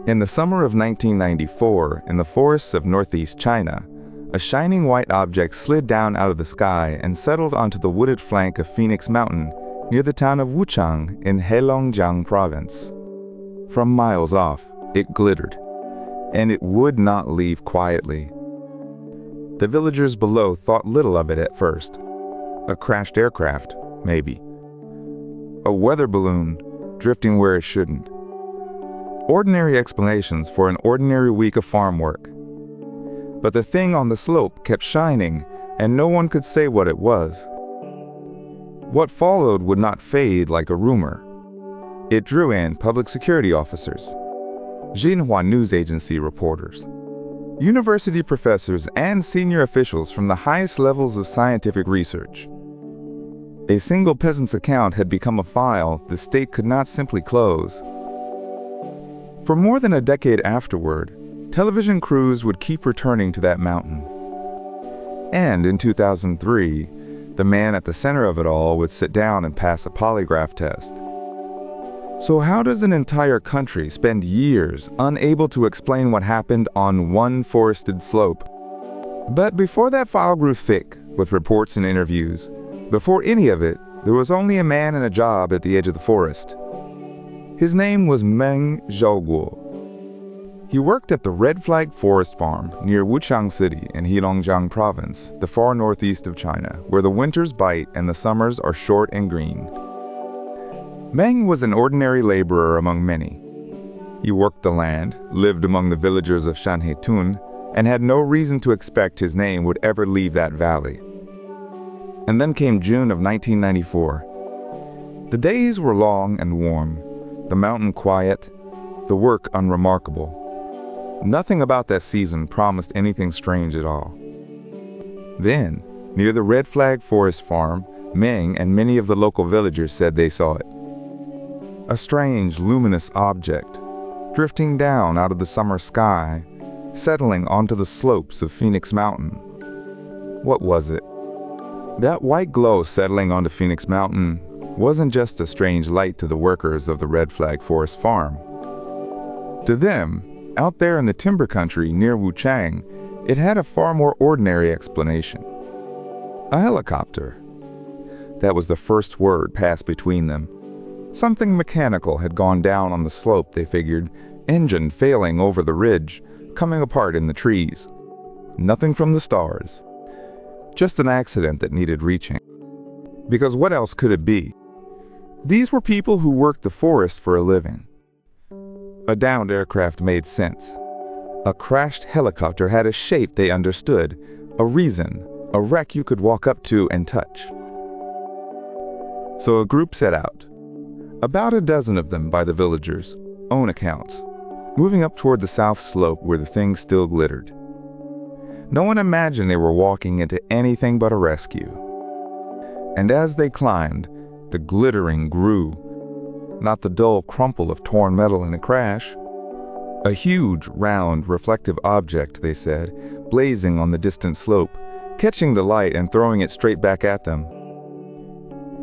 In the summer of 1994, in the forests of northeast China, a shining white object slid down out of the sky and settled onto the wooded flank of Phoenix Mountain near the town of Wuhan in Heilongjiang Province. From miles off, it glittered, and it would not leave quietly. The villagers below thought little of it at first. A crashed aircraft, maybe. A weather balloon drifting where it shouldn't. Ordinary explanations for an ordinary week of farm work. But the thing on the slope kept shining, and no one could say what it was. What followed would not fade like a rumor. It drew in public security officers, Xinhua news agency reporters, university professors, and senior officials from the highest levels of scientific research. A single peasant's account had become a file the state could not simply close. For more than a decade afterward, television crews would keep returning to that mountain. And in 2003, the man at the center of it all would sit down and pass a polygraph test. So how does an entire country spend years unable to explain what happened on one forested slope? But before that file grew thick with reports and interviews, before any of it, there was only a man and a job at the edge of the forest. His name was Meng Zhaoguo. He worked at the Red Flag Forest Farm near Wuchang City in Heilongjiang Province, the far northeast of China, where the winters bite and the summers are short and green. Meng was an ordinary laborer among many. He worked the land, lived among the villagers of Shanhaitun, and had no reason to expect his name would ever leave that valley. And then came June of 1994. The days were long and warm, the mountain quiet, the work unremarkable. Nothing about that season promised anything strange at all. Then, near the Red Flag Forest Farm, Meng and many of the local villagers said they saw it. A strange, luminous object, drifting down out of the summer sky, settling onto the slopes of Phoenix Mountain. What was it? That white glow settling onto Phoenix Mountain wasn't just a strange light to the workers of the Red Flag Forest Farm. To them, out there in the timber country near Wuchang, it had a far more ordinary explanation. A helicopter. That was the first word passed between them. Something mechanical had gone down on the slope, they figured, engine failing over the ridge, coming apart in the trees. Nothing from the stars. Just an accident that needed reaching. Because what else could it be? These were people who worked the forest for a living. A downed aircraft made sense. A crashed helicopter had a shape they understood, a reason, a wreck you could walk up to and touch. So a group set out. About a dozen of them by the villagers' own accounts, moving up toward the south slope where the thing still glittered. No one imagined they were walking into anything but a rescue. And as they climbed, the glittering grew. Not the dull crumple of torn metal in a crash. A huge, round, reflective object, they said, blazing on the distant slope, catching the light and throwing it straight back at them.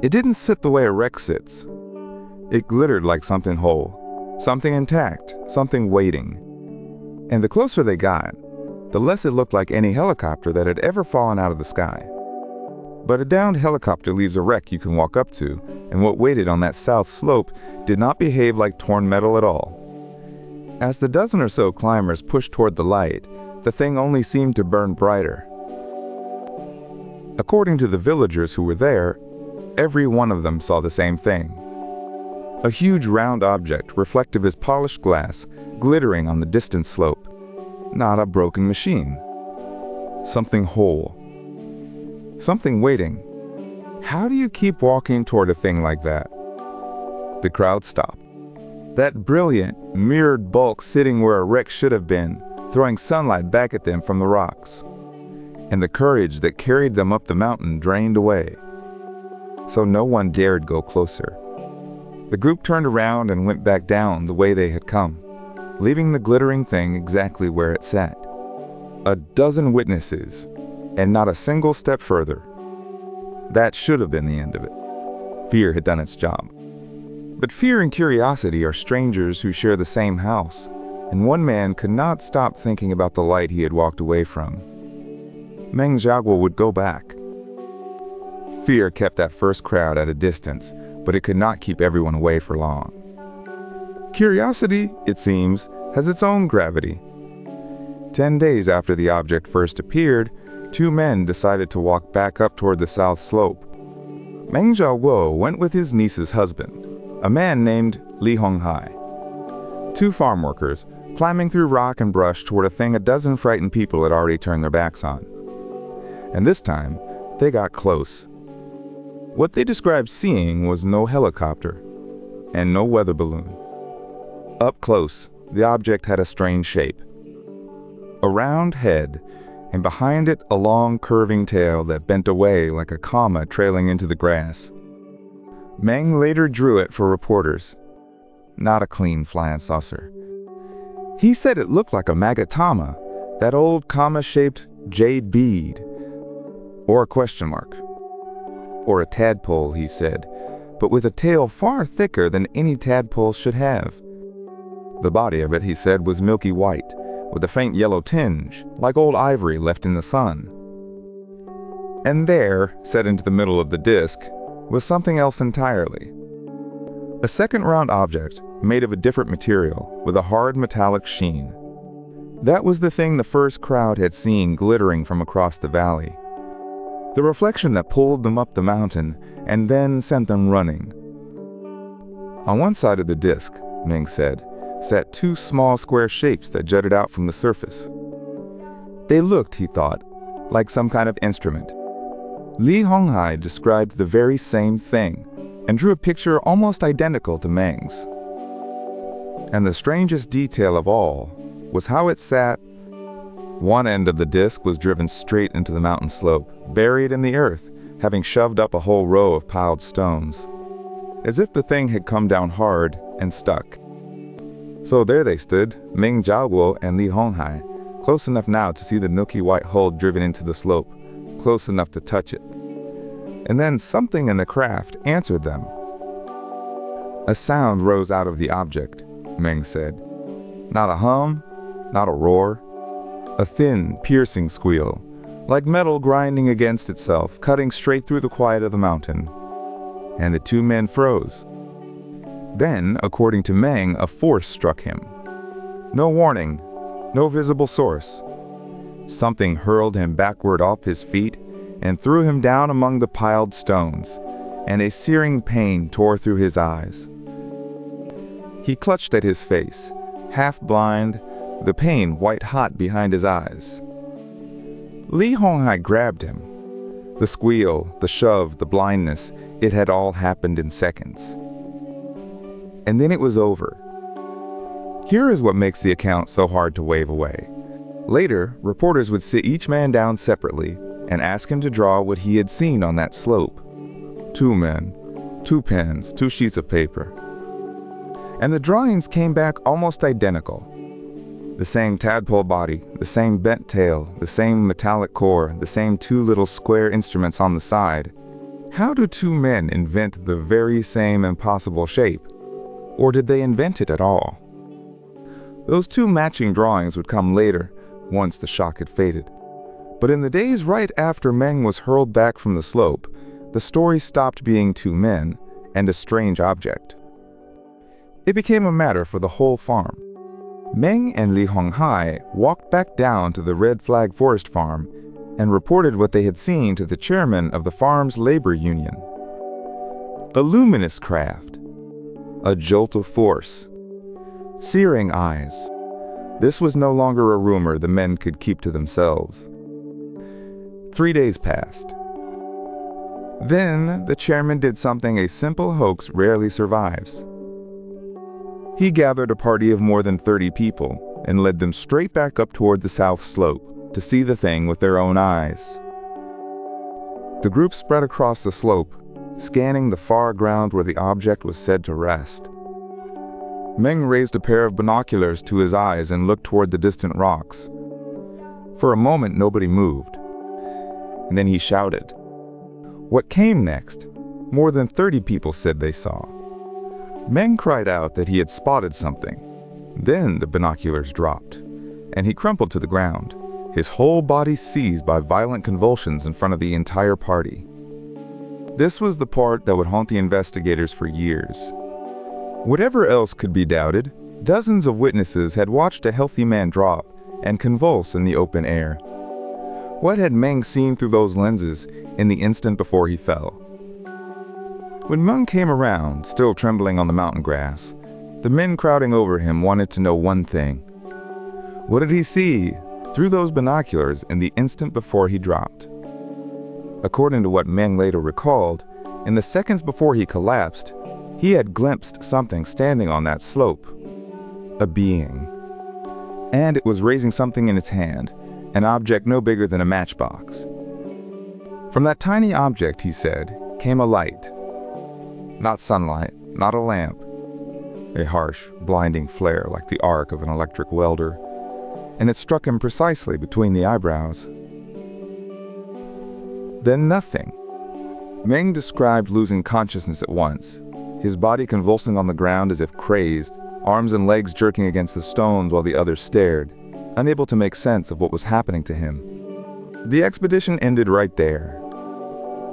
It didn't sit the way a wreck sits. It glittered like something whole, something intact, something waiting. And the closer they got, the less it looked like any helicopter that had ever fallen out of the sky. But a downed helicopter leaves a wreck you can walk up to, and what waited on that south slope did not behave like torn metal at all. As the dozen or so climbers pushed toward the light, the thing only seemed to burn brighter. According to the villagers who were there, every one of them saw the same thing. A huge round object, reflective as polished glass, glittering on the distant slope. Not a broken machine. Something whole. Something waiting. How do you keep walking toward a thing like that? The crowd stopped. That brilliant, mirrored bulk sitting where a wreck should have been, throwing sunlight back at them from the rocks. And the courage that carried them up the mountain drained away. So no one dared go closer. The group turned around and went back down the way they had come, leaving the glittering thing exactly where it sat. A dozen witnesses, and not a single step further. That should have been the end of it. Fear had done its job. But fear and curiosity are strangers who share the same house, and one man could not stop thinking about the light he had walked away from. Meng Zhaoguo would go back. Fear kept that first crowd at a distance, but it could not keep everyone away for long. Curiosity, it seems, has its own gravity. 10 days after the object first appeared, 2 men decided to walk back up toward the south slope. Meng Zhaoguo went with his niece's husband, a man named Li Honghai. 2 farm workers, climbing through rock and brush toward a thing a dozen frightened people had already turned their backs on. And this time, they got close. What they described seeing was no helicopter and no weather balloon. Up close, the object had a strange shape. A round head, and behind it a long curving tail that bent away like a comma trailing into the grass. Meng later drew it for reporters. Not a clean flying saucer. He said it looked like a magatama, that old comma-shaped jade bead. Or a question mark. Or a tadpole, he said, but with a tail far thicker than any tadpole should have. The body of it, he said, was milky white, with a faint yellow tinge, like old ivory left in the sun. And there, set into the middle of the disk, was something else entirely. A second round object, made of a different material, with a hard metallic sheen. That was the thing the first crowd had seen glittering from across the valley. The reflection that pulled them up the mountain, and then sent them running. On one side of the disk, Meng said, sat 2 small square shapes that jutted out from the surface. They looked, he thought, like some kind of instrument. Li Honghai described the very same thing, and drew a picture almost identical to Meng's. And the strangest detail of all was how it sat. One end of the disk was driven straight into the mountain slope, buried in the earth, having shoved up a whole row of piled stones, as if the thing had come down hard and stuck. So there they stood, Meng Zhaoguo and Li Honghai, close enough now to see the milky white hull driven into the slope, close enough to touch it. And then something in the craft answered them. A sound rose out of the object, Meng said. Not a hum, not a roar. A thin, piercing squeal, like metal grinding against itself, cutting straight through the quiet of the mountain. And the 2 men froze. Then, according to Meng, a force struck him. No warning, no visible source. Something hurled him backward off his feet and threw him down among the piled stones, and a searing pain tore through his eyes. He clutched at his face, half blind, the pain white-hot behind his eyes. Li Honghai grabbed him. The squeal, the shove, the blindness, it had all happened in seconds. And then it was over. Here is what makes the account so hard to wave away. Later, reporters would sit each man down separately and ask him to draw what he had seen on that slope. 2 men, 2 pens, 2 sheets of paper. And the drawings came back almost identical. The same tadpole body, the same bent tail, the same metallic core, the same 2 little square instruments on the side. How do 2 men invent the very same impossible shape? Or did they invent it at all? Those 2 matching drawings would come later, once the shock had faded. But in the days right after Meng was hurled back from the slope, the story stopped being 2 men and a strange object. It became a matter for the whole farm. Meng and Li Honghai walked back down to the Red Flag Forest Farm and reported what they had seen to the chairman of the farm's labor union. A luminous craft. A jolt of force. Searing eyes. This was no longer a rumor the men could keep to themselves. 3 days passed. Then the chairman did something a simple hoax rarely survives. He gathered a party of more than 30 people and led them straight back up toward the south slope to see the thing with their own eyes. The group spread across the slope, scanning the far ground where the object was said to rest. Meng raised a pair of binoculars to his eyes and looked toward the distant rocks. For a moment, nobody moved. And then he shouted. What came next? More than 30 people said they saw. Meng cried out that he had spotted something. Then the binoculars dropped, and he crumpled to the ground, his whole body seized by violent convulsions in front of the entire party. This was the part that would haunt the investigators for years. Whatever else could be doubted, dozens of witnesses had watched a healthy man drop and convulse in the open air. What had Meng seen through those lenses in the instant before he fell? When Meng came around, still trembling on the mountain grass, the men crowding over him wanted to know one thing. What did he see through those binoculars in the instant before he dropped? According to what Meng later recalled, in the seconds before he collapsed, he had glimpsed something standing on that slope. A being. And it was raising something in its hand, an object no bigger than a matchbox. From that tiny object, he said, came a light. Not sunlight, not a lamp. A harsh, blinding flare like the arc of an electric welder, and it struck him precisely between the eyebrows. Then nothing. Meng described losing consciousness at once, his body convulsing on the ground as if crazed, arms and legs jerking against the stones while the others stared, unable to make sense of what was happening to him. The expedition ended right there.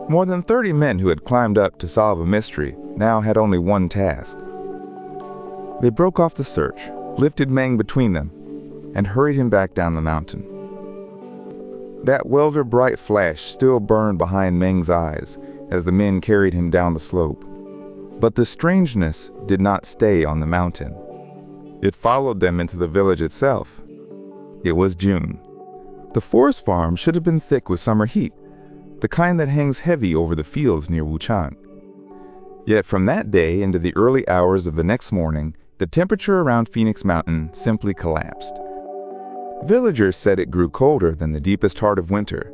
More than 30 men who had climbed up to solve a mystery now had only one task. They broke off the search, lifted Meng between them, and hurried him back down the mountain. That welder-bright flash still burned behind Meng's eyes as the men carried him down the slope. But the strangeness did not stay on the mountain. It followed them into the village itself. It was June. The forest farm should have been thick with summer heat, the kind that hangs heavy over the fields near Wuhan. Yet from that day into the early hours of the next morning, the temperature around Phoenix Mountain simply collapsed. Villagers said it grew colder than the deepest heart of winter.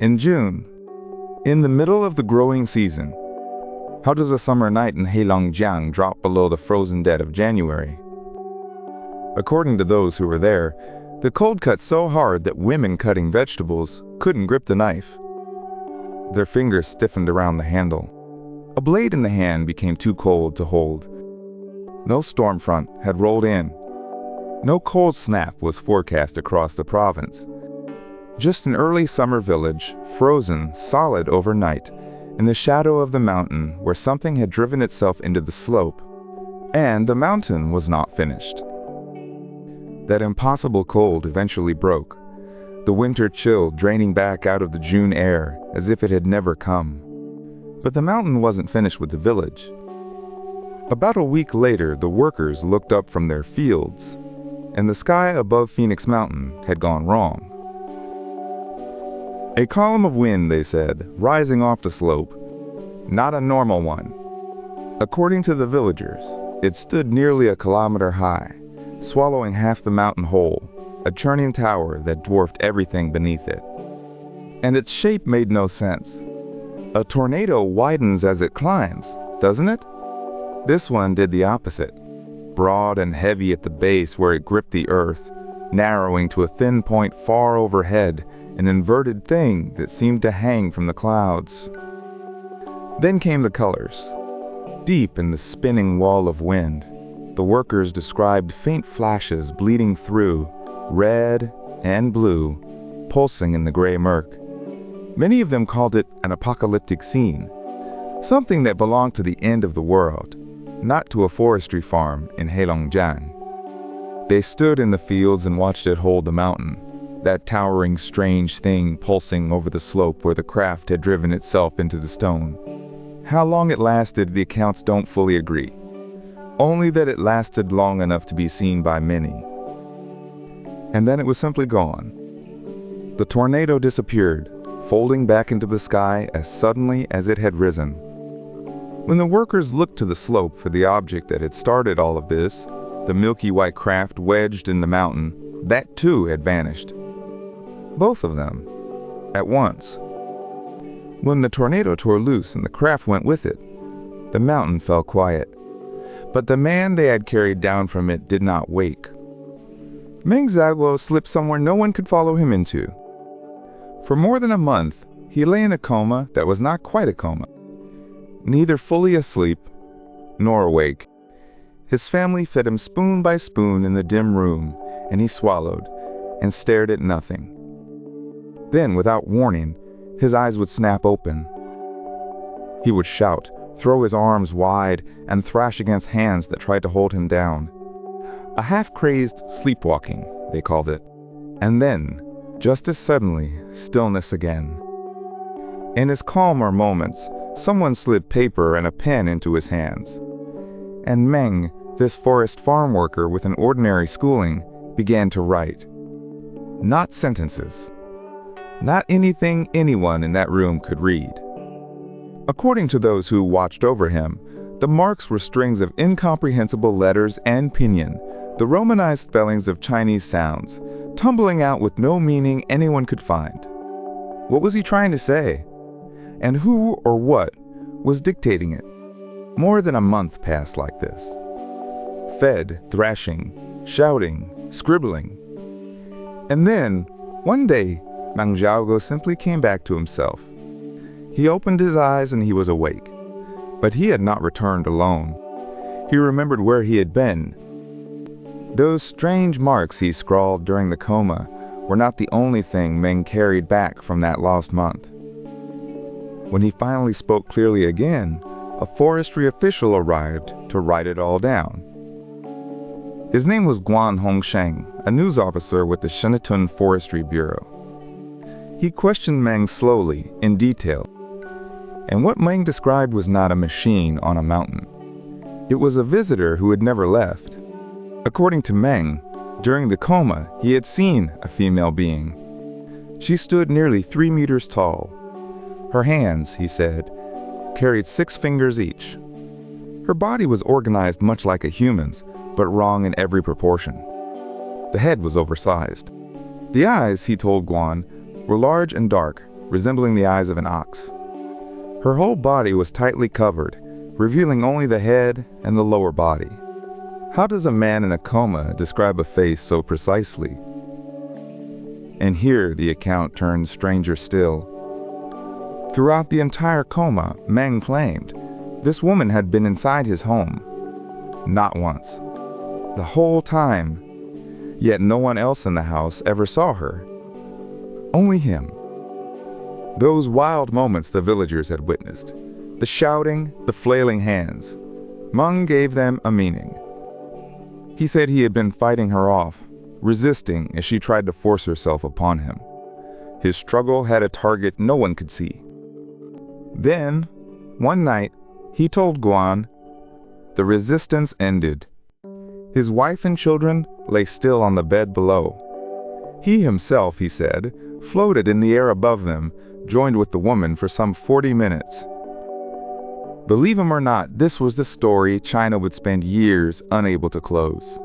In June, in the middle of the growing season, how does a summer night in Heilongjiang drop below the frozen dead of January? According to those who were there, the cold cut so hard that women cutting vegetables couldn't grip the knife. Their fingers stiffened around the handle. A blade in the hand became too cold to hold. No storm front had rolled in. No cold snap was forecast across the province. Just an early summer village, frozen solid overnight, in the shadow of the mountain where something had driven itself into the slope, and the mountain was not finished. That impossible cold eventually broke, the winter chill draining back out of the June air as if it had never come. But the mountain wasn't finished with the village. About a week later, the workers looked up from their fields, and the sky above Phoenix Mountain had gone wrong. A column of wind, they said, rising off the slope. Not a normal one. According to the villagers, it stood nearly a kilometer high, swallowing half the mountain whole, a churning tower that dwarfed everything beneath it. And its shape made no sense. A tornado widens as it climbs, doesn't it? This one did the opposite. Broad and heavy at the base where it gripped the earth, narrowing to a thin point far overhead, an inverted thing that seemed to hang from the clouds. Then came the colors. Deep in the spinning wall of wind, the workers described faint flashes bleeding through, red and blue, pulsing in the gray murk. Many of them called it an apocalyptic scene, something that belonged to the end of the world, not to a forestry farm in Heilongjiang. They stood in the fields and watched it hold the mountain, that towering strange thing pulsing over the slope where the craft had driven itself into the stone. How long it lasted, the accounts don't fully agree. Only that it lasted long enough to be seen by many. And then it was simply gone. The tornado disappeared, folding back into the sky as suddenly as it had risen. When the workers looked to the slope for the object that had started all of this, the milky white craft wedged in the mountain, that too had vanished. Both of them, at once. When the tornado tore loose and the craft went with it, the mountain fell quiet. But the man they had carried down from it did not wake. Meng Zhaoguo slipped somewhere no one could follow him into. For more than a month, he lay in a coma that was not quite a coma, neither fully asleep nor awake. His family fed him spoon by spoon in the dim room, and he swallowed and stared at nothing. Then, without warning, his eyes would snap open. He would shout, throw his arms wide, and thrash against hands that tried to hold him down. A half-crazed sleepwalking, they called it. And then, just as suddenly, stillness again. In his calmer moments, someone slid paper and a pen into his hands. And Meng, this forest farm worker with an ordinary schooling, began to write. Not sentences. Not anything anyone in that room could read. According to those who watched over him, the marks were strings of incomprehensible letters and pinyin, the romanized spellings of Chinese sounds, tumbling out with no meaning anyone could find. What was he trying to say? And who or what was dictating it? More than a month passed like this. Fed, thrashing, shouting, scribbling. And then, one day, Meng Zhaoguo simply came back to himself. He opened his eyes and he was awake. But he had not returned alone. He remembered where he had been. Those strange marks he scrawled during the coma were not the only thing Meng carried back from that lost month. When he finally spoke clearly again, a forestry official arrived to write it all down. His name was Guan Hongsheng, a news officer with the Shenetun Forestry Bureau. He questioned Meng slowly, in detail. And what Meng described was not a machine on a mountain. It was a visitor who had never left. According to Meng, during the coma, he had seen a female being. She stood nearly 3 meters tall. Her hands, he said, carried 6 fingers each. Her body was organized much like a human's, but wrong in every proportion. The head was oversized. The eyes, he told Guan, were large and dark, resembling the eyes of an ox. Her whole body was tightly covered, revealing only the head and the lower body. How does a man in a coma describe a face so precisely? And here the account turned stranger still. Throughout the entire coma, Meng claimed, this woman had been inside his home. Not once. The whole time. Yet no one else in the house ever saw her. Only him. Those wild moments the villagers had witnessed. The shouting, the flailing hands. Meng gave them a meaning. He said he had been fighting her off, resisting as she tried to force herself upon him. His struggle had a target no one could see. Then, one night, he told Guan, the resistance ended. His wife and children lay still on the bed below. He himself, he said, floated in the air above them, joined with the woman for some 40 minutes. Believe him or not, this was the story China would spend years unable to close.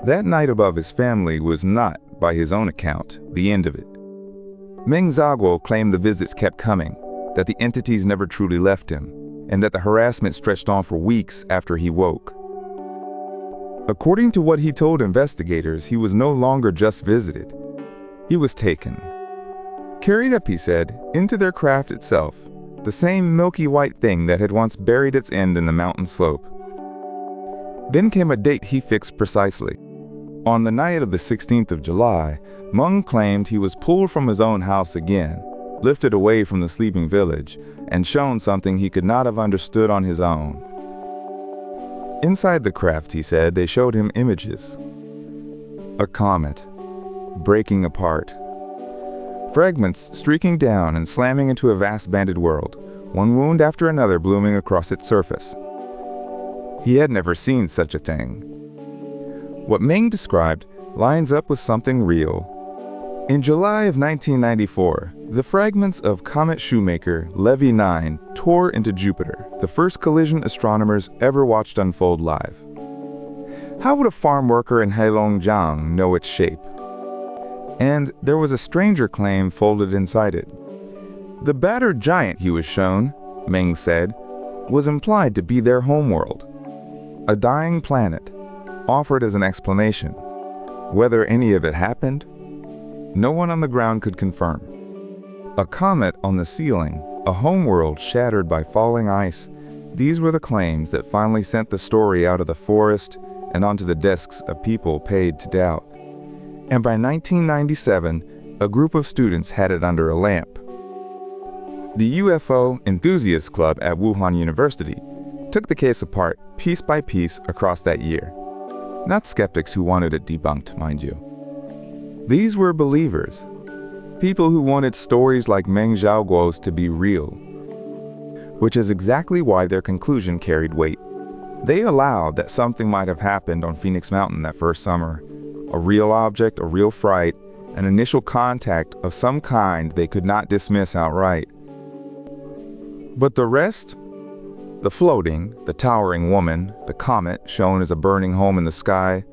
That night above his family was not, by his own account, the end of it. Meng Zhaoguo claimed the visits kept coming, that the entities never truly left him, and that the harassment stretched on for weeks after he woke. According to what he told investigators, he was no longer just visited. He was taken. Carried up, he said, into their craft itself, the same milky white thing that had once buried its end in the mountain slope. Then came a date he fixed precisely. On the night of the 16th of July, Meng claimed he was pulled from his own house again, lifted away from the sleeping village, and shown something he could not have understood on his own. Inside the craft, he said, they showed him images. A comet, breaking apart. Fragments streaking down and slamming into a vast banded world, one wound after another blooming across its surface. He had never seen such a thing. What Meng described lines up with something real. In July of 1994, the fragments of Comet Shoemaker-Levy 9 tore into Jupiter, the first collision astronomers ever watched unfold live. How would a farm worker in Heilongjiang know its shape? And there was a stranger claim folded inside it. The battered giant he was shown, Meng said, was implied to be their homeworld. A dying planet, offered as an explanation. Whether any of it happened, no one on the ground could confirm. A comet on the ceiling, a homeworld shattered by falling ice, These were the claims that finally sent the story out of the forest and onto the desks of people paid to doubt. And by 1997, a group of students had it under a lamp. The UFO Enthusiast Club at Wuhan University took the case apart piece by piece across that year. Not skeptics who wanted it debunked, mind you. These were believers, people who wanted stories like Meng Zhaoguo's to be real, which is exactly why their conclusion carried weight. They allowed that something might have happened on Phoenix Mountain that first summer, a real object, a real fright, an initial contact of some kind they could not dismiss outright. But the rest? The floating, the towering woman, the comet shown as a burning home in the sky,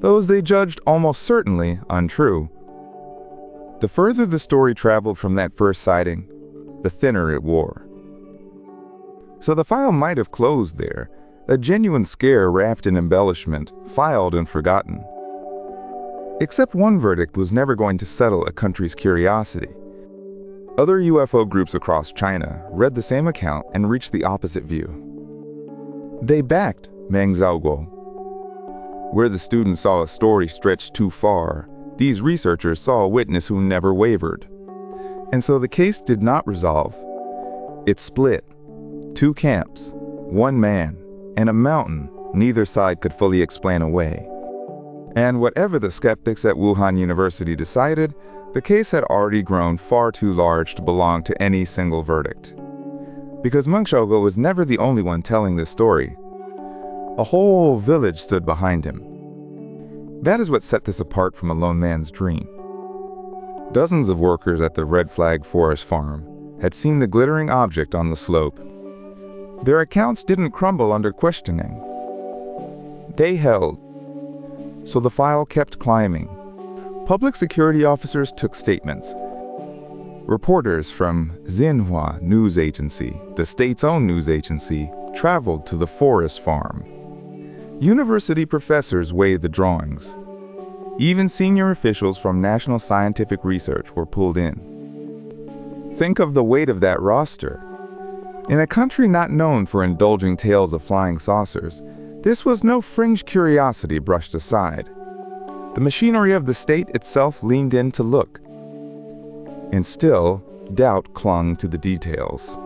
those they judged almost certainly untrue. The further the story traveled from that first sighting, the thinner it wore. So the file might have closed there, a genuine scare wrapped in embellishment, filed and forgotten. Except one verdict was never going to settle a country's curiosity. Other UFO groups across China read the same account and reached the opposite view. They backed Meng Zhaoguo. Where the students saw a story stretched too far, these researchers saw a witness who never wavered. And so the case did not resolve. It split. Two camps, one man, and a mountain neither side could fully explain away. And whatever the skeptics at Wuhan University decided, the case had already grown far too large to belong to any single verdict. Because Meng Zhaoguo was never the only one telling this story. A whole village stood behind him. That is what set this apart from a lone man's dream. Dozens of workers at the Red Flag Forest Farm had seen the glittering object on the slope. Their accounts didn't crumble under questioning. They held. So the file kept climbing. Public security officers took statements. Reporters from Xinhua news agency, the state's own news agency, traveled to the forest farm. University professors weighed the drawings. Even senior officials from National Scientific Research were pulled in. Think of the weight of that roster. In a country not known for indulging tales of flying saucers, this was no fringe curiosity brushed aside. The machinery of the state itself leaned in to look. And still, doubt clung to the details.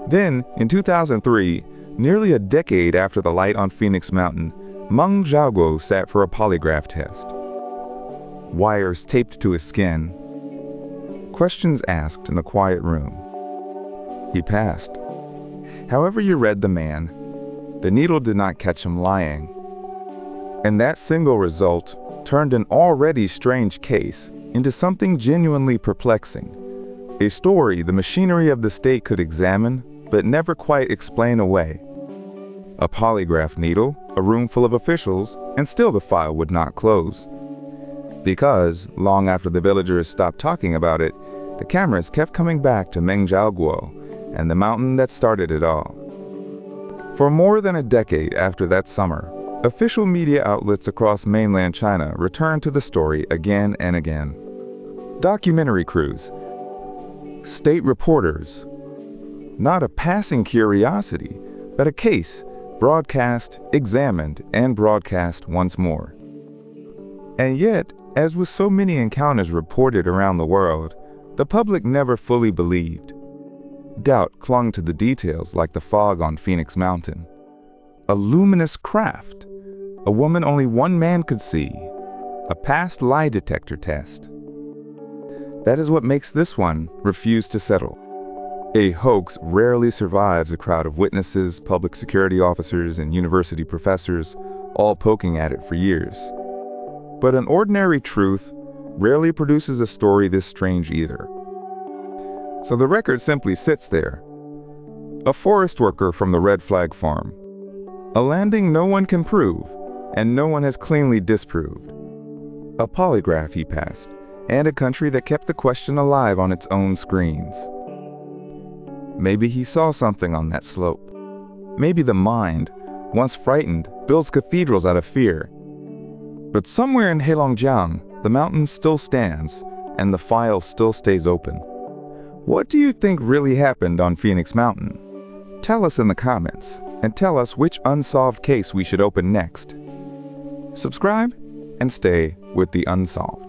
Then, in 2003, nearly a decade after the light on Phoenix Mountain, Meng Zhaoguo sat for a polygraph test. Wires taped to his skin. Questions asked in a quiet room. He passed. However you read the man, the needle did not catch him lying. And that single result turned an already strange case into something genuinely perplexing. A story the machinery of the state could examine, but never quite explain away. A polygraph needle, a room full of officials, and still the file would not close. Because, long after the villagers stopped talking about it, the cameras kept coming back to Meng Zhaoguo and the mountain that started it all. For more than a decade after that summer, official media outlets across mainland China returned to the story again and again. Documentary crews, state reporters, not a passing curiosity, but a case, broadcast, examined, and broadcast once more. And yet, as with so many encounters reported around the world, the public never fully believed. Doubt clung to the details like the fog on Phoenix Mountain. A luminous craft, a woman only one man could see, a past lie detector test. That is what makes this one refuse to settle. A hoax rarely survives a crowd of witnesses, public security officers, and university professors, all poking at it for years. But an ordinary truth rarely produces a story this strange either. So the record simply sits there. A forest worker from the Red Flag Farm. A landing no one can prove, and no one has cleanly disproved. A polygraph he passed, and a country that kept the question alive on its own screens. Maybe he saw something on that slope. Maybe the mind, once frightened, builds cathedrals out of fear. But somewhere in Heilongjiang, the mountain still stands, and the file still stays open. What do you think really happened on Phoenix Mountain? Tell us in the comments, and tell us which unsolved case we should open next. Subscribe and stay with the Unsolved.